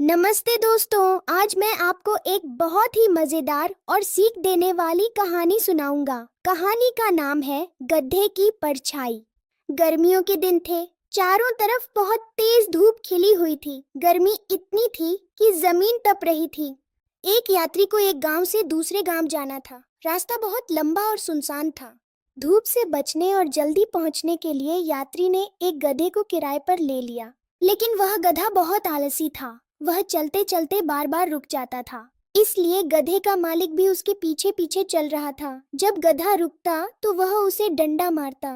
नमस्ते दोस्तों, आज मैं आपको एक बहुत ही मजेदार और सीख देने वाली कहानी सुनाऊंगा। कहानी का नाम है गधे की परछाई। गर्मियों के दिन थे। चारों तरफ बहुत तेज धूप खिली हुई थी। गर्मी इतनी थी कि जमीन तप रही थी। एक यात्री को एक गांव से दूसरे गांव जाना था। रास्ता बहुत लंबा और सुनसान था। धूप से बचने और जल्दी पहुंचने के लिए यात्री ने एक गधे को किराए पर ले लिया। लेकिन वह गधा बहुत आलसी था। वह चलते चलते बार बार रुक जाता था। इसलिए गधे का मालिक भी उसके पीछे पीछे चल रहा था। जब गधा रुकता तो वह उसे डंडा मारता।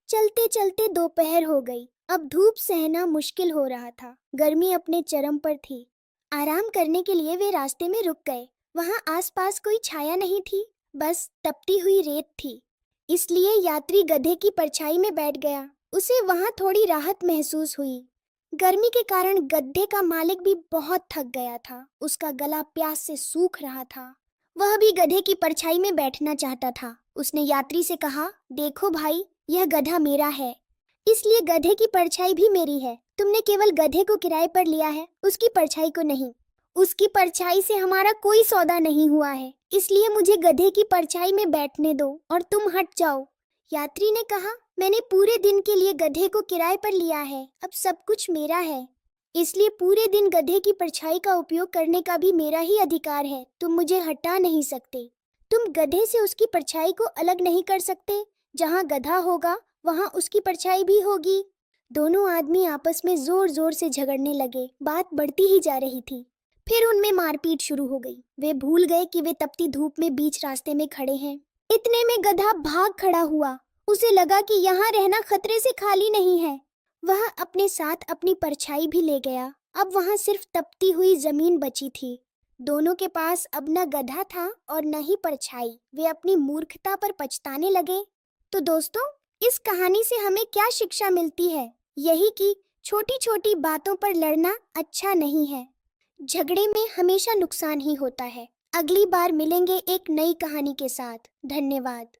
चलते चलते दोपहर हो गई। अब धूप सहना मुश्किल हो रहा था। गर्मी अपने चरम पर थी। आराम करने के लिए वे रास्ते में रुक गए। वहां आसपास कोई छाया नहीं थी, बस तपती हुई रेत थी। इसलिए यात्री गधे की परछाई में बैठ गया। उसे वहां थोड़ी राहत महसूस हुई। गर्मी के कारण गड्ढे का मालिक भी बहुत थक गया था। उसका गला प्यास से सूख रहा था। वह भी गधे की परछाई में बैठना चाहता था। उसने यात्री से कहा, देखो भाई, यह गधा मेरा है, इसलिए गधे की परछाई भी मेरी है। तुमने केवल गधे को किराए पर लिया है, उसकी परछाई को नहीं। उसकी परछाई से हमारा कोई सौदा नहीं हुआ है, इसलिए मुझे गधे की परछाई में बैठने दो और तुम हट जाओ। यात्री ने कहा, मैंने पूरे दिन के लिए गधे को किराए पर लिया है, अब सब कुछ मेरा है, इसलिए पूरे दिन गधे की परछाई का उपयोग करने का भी मेरा ही अधिकार है। तुम मुझे हटा नहीं सकते। तुम गधे से उसकी परछाई को अलग नहीं कर सकते। जहाँ गधा होगा वहाँ उसकी परछाई भी होगी। दोनों आदमी आपस में जोर जोर से झगड़ने लगे। बात बढ़ती ही जा रही थी। फिर उनमें मारपीट शुरू हो गई। वे भूल गए कि वे तपती धूप में बीच रास्ते में खड़े हैं। इतने में गधा भाग खड़ा हुआ। उसे लगा कि यहाँ रहना खतरे से खाली नहीं है। वह अपने साथ अपनी परछाई भी ले गया। अब वहाँ सिर्फ तपती हुई जमीन बची थी। दोनों के पास अब न गधा था और न ही परछाई। वे अपनी मूर्खता पर पछताने लगे। तो दोस्तों, इस कहानी से हमें क्या शिक्षा मिलती है? यही कि छोटी छोटी बातों पर लड़ना अच्छा नहीं है। झगड़े में हमेशा नुकसान ही होता है। अगली बार मिलेंगे एक नई कहानी के साथ। धन्यवाद।